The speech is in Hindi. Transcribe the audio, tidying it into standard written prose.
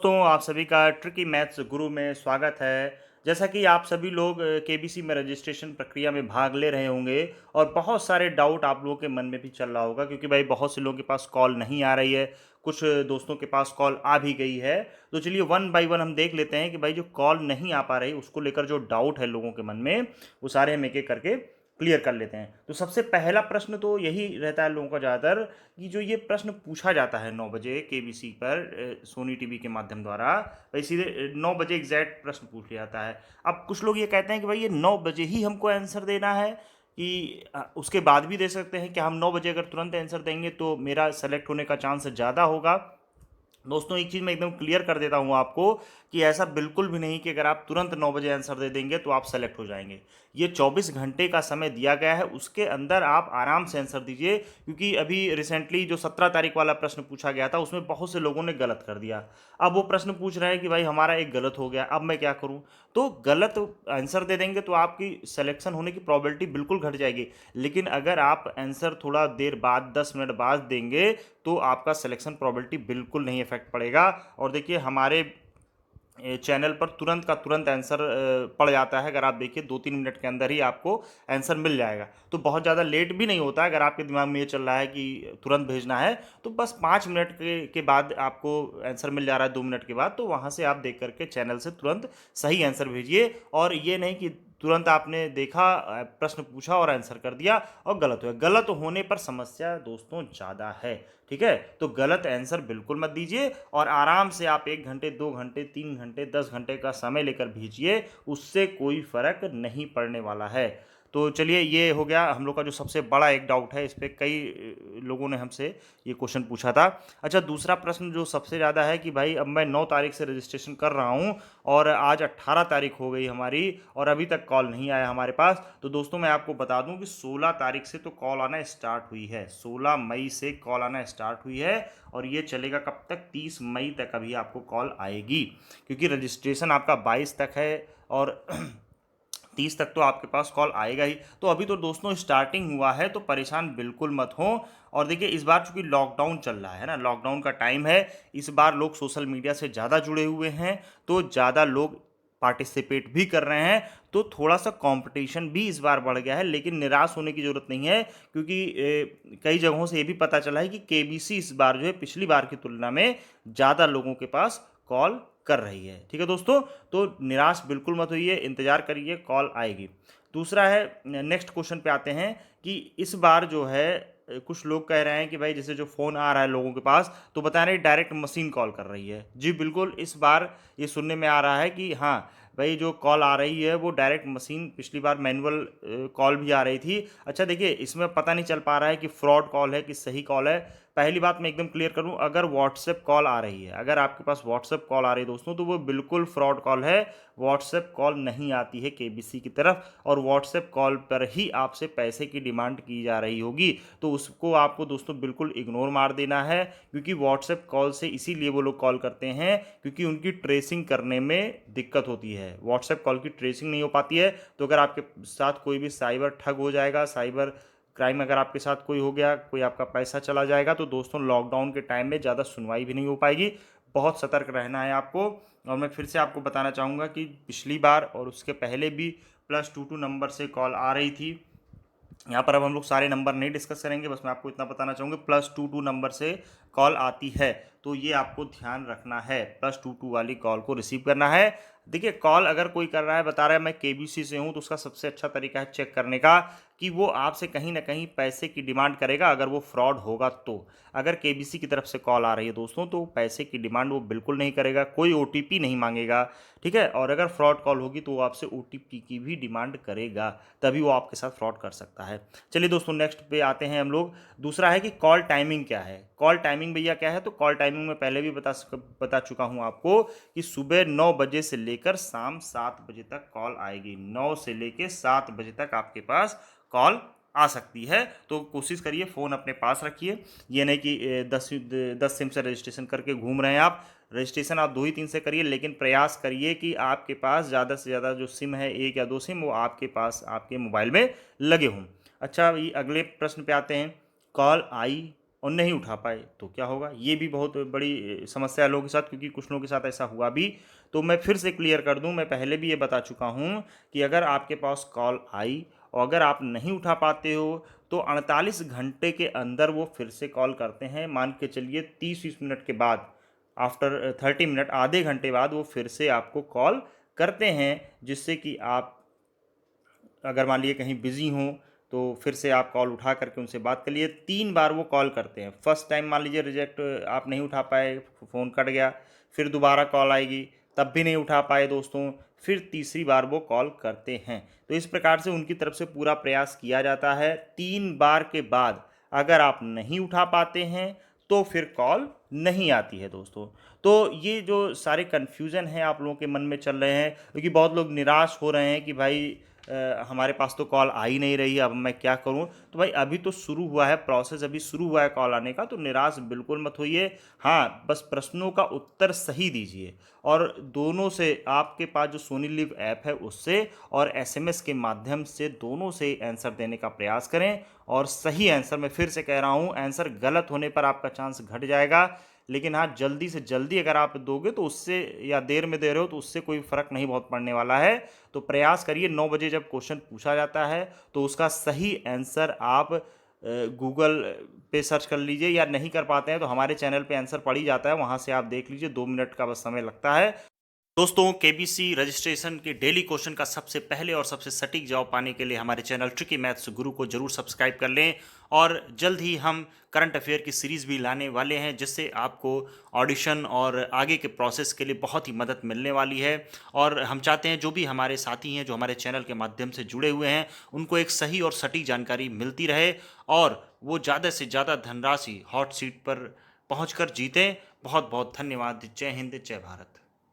दोस्तों आप सभी का ट्रिकी मैथ्स गुरु में स्वागत है। जैसा कि आप सभी लोग केबीसी में रजिस्ट्रेशन प्रक्रिया में भाग ले रहे होंगे और बहुत सारे डाउट आप लोगों के मन में भी चल रहा होगा क्योंकि भाई बहुत से लोगों के पास कॉल नहीं आ रही है, कुछ दोस्तों के पास कॉल आ भी गई है। तो चलिए वन बाय वन हम देख लेते हैं कि भाई जो कॉल नहीं आ पा रही उसको लेकर जो डाउट है लोगों के मन में वो सारे हम एक एक करके क्लियर कर लेते हैं। तो सबसे पहला प्रश्न तो यही रहता है लोगों का ज़्यादातर कि जो ये प्रश्न पूछा जाता है 9 बजे केबीसी पर सोनी टीवी के माध्यम द्वारा, भाई सीधे 9 बजे एग्जैक्ट प्रश्न पूछ लिया जाता है। अब कुछ लोग ये कहते हैं कि भाई ये 9 बजे ही हमको आंसर देना है कि उसके बाद भी दे सकते हैं कि हम 9 बजे अगर तुरंत आंसर देंगे तो मेरा सेलेक्ट होने का चांस ज़्यादा होगा। दोस्तों एक चीज़ मैं एकदम क्लियर कर देता हूँ आपको कि ऐसा बिल्कुल भी नहीं कि अगर आप तुरंत 9 बजे आंसर दे देंगे तो आप सेलेक्ट हो जाएंगे। ये 24 घंटे का समय दिया गया है, उसके अंदर आप आराम से आंसर दीजिए क्योंकि अभी रिसेंटली जो 17 तारीख वाला प्रश्न पूछा गया था उसमें बहुत से लोगों ने गलत कर दिया। अब वो प्रश्न पूछ रहे हैं कि भाई हमारा एक गलत हो गया, अब मैं क्या करूँ? तो गलत आंसर दे देंगे तो आपकी सिलेक्शन होने की प्रोबेबिलिटी बिल्कुल घट जाएगी। लेकिन अगर आप आंसर थोड़ा देर बाद 10 मिनट बाद देंगे तो आपका सिलेक्शन प्रोबेबिलिटी बिल्कुल नहीं इफेक्ट पड़ेगा। और देखिए हमारे चैनल पर तुरंत का तुरंत आंसर पड़ जाता है। अगर आप देखिए 2-3 मिनट के अंदर ही आपको आंसर मिल जाएगा, तो बहुत ज़्यादा लेट भी नहीं होता है। अगर आपके दिमाग में ये चल रहा है कि तुरंत भेजना है तो बस 5 मिनट के बाद आपको आंसर मिल जा रहा है, 2 मिनट के बाद, तो वहाँ से आप देख करके चैनल से तुरंत सही आंसर भेजिए। और ये नहीं कि तुरंत आपने देखा, प्रश्न पूछा और आंसर कर दिया और गलत हुआ। गलत होने पर समस्या दोस्तों ज़्यादा है। ठीक है, तो गलत आंसर बिल्कुल मत दीजिए और आराम से आप 1 घंटे 2 घंटे 3 घंटे 10 घंटे का समय लेकर भेजिए, उससे कोई फर्क नहीं पड़ने वाला है। तो चलिए ये हो गया हम लोग का जो सबसे बड़ा एक डाउट है, इस पे कई लोगों ने हमसे ये क्वेश्चन पूछा था। अच्छा, दूसरा प्रश्न जो सबसे ज़्यादा है कि भाई अब मैं 9 तारीख से रजिस्ट्रेशन कर रहा हूँ और आज 18 तारीख हो गई हमारी और अभी तक कॉल नहीं आया हमारे पास। तो दोस्तों मैं आपको बता दूं कि 16 तारीख से तो कॉल आना स्टार्ट हुई है, 16 मई से कॉल आना स्टार्ट हुई है और ये चलेगा कब तक? 30 मई तक अभी आपको कॉल आएगी क्योंकि रजिस्ट्रेशन आपका 22 तक है और 30 तक तो आपके पास कॉल आएगा ही। तो अभी तो दोस्तों स्टार्टिंग हुआ है, तो परेशान बिल्कुल मत हो। और देखिए इस बार चूंकि लॉकडाउन चल रहा है ना, लॉकडाउन का टाइम है, इस बार लोग सोशल मीडिया से ज़्यादा जुड़े हुए हैं, तो ज़्यादा लोग पार्टिसिपेट भी कर रहे हैं, तो थोड़ा सा कंपटीशन भी इस बार बढ़ गया है। लेकिन निराश होने की ज़रूरत नहीं है क्योंकि कई जगहों से ये भी पता चला है कि केबीसी इस बार जो है पिछली बार की तुलना में ज़्यादा लोगों के पास कॉल कर रही है। ठीक है दोस्तों, तो निराश बिल्कुल मत होइए, इंतज़ार करिए, कॉल आएगी। दूसरा है, नेक्स्ट क्वेश्चन पे आते हैं कि इस बार जो है कुछ लोग कह रहे हैं कि भाई जैसे जो फ़ोन आ रहा है लोगों के पास तो बता रहे हैं डायरेक्ट मशीन कॉल कर रही है। जी बिल्कुल, इस बार ये सुनने में आ रहा है कि हाँ भाई जो कॉल आ रही है वो डायरेक्ट मशीन, पिछली बार मैनुअल कॉल भी आ रही थी। अच्छा देखिए इसमें पता नहीं चल पा रहा है कि फ्रॉड कॉल है कि सही कॉल है। पहली बात मैं एकदम क्लियर करूं, अगर व्हाट्सएप कॉल आ रही है, अगर आपके पास व्हाट्सएप कॉल आ रही है दोस्तों, तो वो बिल्कुल फ्रॉड कॉल है। व्हाट्सएप कॉल नहीं आती है केबीसी की तरफ और व्हाट्सएप कॉल पर ही आपसे पैसे की डिमांड की जा रही होगी, तो उसको आपको दोस्तों बिल्कुल इग्नोर मार देना है क्योंकि व्हाट्सएप कॉल से इसीलिए वो लोग कॉल करते हैं क्योंकि उनकी ट्रेसिंग करने में दिक्कत होती है। व्हाट्सएप कॉल की ट्रेसिंग नहीं हो पाती है, तो अगर आपके साथ कोई भी साइबर ठग हो जाएगा, साइबर क्राइम अगर आपके साथ कोई हो गया, कोई आपका पैसा चला जाएगा, तो दोस्तों लॉकडाउन के टाइम में ज़्यादा सुनवाई भी नहीं हो पाएगी। बहुत सतर्क रहना है आपको। और मैं फिर से आपको बताना चाहूँगा कि पिछली बार और उसके पहले भी +22 नंबर से कॉल आ रही थी। यहाँ पर अब हम लोग सारे नंबर नहीं डिस्कस करेंगे, बस मैं आपको इतना बताना चाहूँगा +22 नंबर से कॉल आती है, तो ये आपको ध्यान रखना है, +22 वाली कॉल को रिसीव करना है। देखिए कॉल अगर कोई कर रहा है, बता रहा है मैं केबीसी से हूँ, तो उसका सबसे अच्छा तरीका है चेक करने का कि वो आपसे कहीं ना कहीं पैसे की डिमांड करेगा। अगर वो फ्रॉड होगा तो, अगर केबीसी की तरफ से कॉल आ रही है दोस्तों तो पैसे की डिमांड वो बिल्कुल नहीं करेगा, कोई ओटीपी नहीं मांगेगा। ठीक है, और अगर फ्रॉड कॉल होगी तो वो आपसे ओटीपी की भी डिमांड करेगा, तभी वो आपके साथ फ्रॉड कर सकता है। चलिए दोस्तों नेक्स्ट पे आते हैं हम लोग। दूसरा है कि कॉल टाइमिंग क्या है। कॉल टाइमिंग भैया क्या है, तो कॉल टाइमिंग में पहले भी बता चुका हूँ आपको कि सुबह 9 बजे से लेकर शाम 7 बजे तक कॉल आएगी। 9 से लेकर 7 बजे तक आपके पास कॉल आ सकती है, तो कोशिश करिए फ़ोन अपने पास रखिए। ये नहीं कि 10 सिम से रजिस्ट्रेशन करके घूम रहे हैं आप। रजिस्ट्रेशन आप 2 ही 3 से करिए, लेकिन प्रयास करिए कि आपके पास ज़्यादा से ज़्यादा जो सिम है, 1 या 2 सिम, वो आपके पास आपके मोबाइल में लगे हों। अच्छा, ये अगले प्रश्न पे आते हैं। कॉल आई और नहीं उठा पाए तो क्या होगा? ये भी बहुत बड़ी समस्या है लोगों के साथ, क्योंकि कुछ लोगों के साथ ऐसा हुआ भी। तो मैं फिर से क्लियर कर दूँ, मैं पहले भी ये बता चुका हूँ कि अगर आपके पास कॉल आई और अगर आप नहीं उठा पाते हो, तो 48 घंटे के अंदर वो फिर से कॉल करते हैं। मान के चलिए 30-20 मिनट के बाद, आफ्टर 30 मिनट, आधे घंटे बाद वो फिर से आपको कॉल करते हैं, जिससे कि आप अगर मान लीजिए कहीं बिज़ी हों, तो फिर से आप कॉल उठा करके उनसे बात कर लिए। 3 बार वो कॉल करते हैं। फर्स्ट टाइम मान लीजिए रिजेक्ट, आप नहीं उठा पाए, फ़ोन कट गया, फिर दोबारा कॉल आएगी, तब भी नहीं उठा पाए दोस्तों, फिर तीसरी बार वो कॉल करते हैं। तो इस प्रकार से उनकी तरफ से पूरा प्रयास किया जाता है। 3 बार के बाद अगर आप नहीं उठा पाते हैं, तो फिर कॉल नहीं आती है दोस्तों। तो ये जो सारे कन्फ्यूज़न हैं आप लोगों के मन में चल रहे हैं, क्योंकि बहुत लोग निराश हो रहे हैं कि भाई हमारे पास तो कॉल आ ही नहीं रही है, अब मैं क्या करूं? तो भाई अभी तो शुरू हुआ है प्रोसेस, अभी शुरू हुआ है कॉल आने का, तो निराश बिल्कुल मत होइए। हाँ, बस प्रश्नों का उत्तर सही दीजिए, और दोनों से, आपके पास जो सोनी लिव ऐप है उससे और एसएमएस के माध्यम से, दोनों से आंसर देने का प्रयास करें। और सही आंसर, मैं फिर से कह रहा हूँ, आंसर गलत होने पर आपका चांस घट जाएगा, लेकिन हाँ, जल्दी से जल्दी अगर आप दोगे तो उससे, या देर में दे रहे हो तो उससे कोई फ़र्क नहीं बहुत पड़ने वाला है। तो प्रयास करिए, 9 बजे जब क्वेश्चन पूछा जाता है तो उसका सही आंसर आप गूगल पे सर्च कर लीजिए, या नहीं कर पाते हैं तो हमारे चैनल पे आंसर पड़ ही जाता है, वहाँ से आप देख लीजिए, 2 मिनट का बस समय लगता है। दोस्तों, केबीसी रजिस्ट्रेशन के डेली क्वेश्चन का सबसे पहले और सबसे सटीक जवाब पाने के लिए हमारे चैनल ट्रिकी मैथ्स गुरु को जरूर सब्सक्राइब कर लें। और जल्द ही हम करंट अफेयर की सीरीज़ भी लाने वाले हैं, जिससे आपको ऑडिशन और आगे के प्रोसेस के लिए बहुत ही मदद मिलने वाली है। और हम चाहते हैं जो भी हमारे साथी हैं जो हमारे चैनल के माध्यम से जुड़े हुए हैं, उनको एक सही और सटीक जानकारी मिलती रहे, और वो ज़्यादा से ज़्यादा धनराशि हॉट सीट पर पहुँच कर जीतें। बहुत बहुत धन्यवाद। जय हिंद, जय भारत।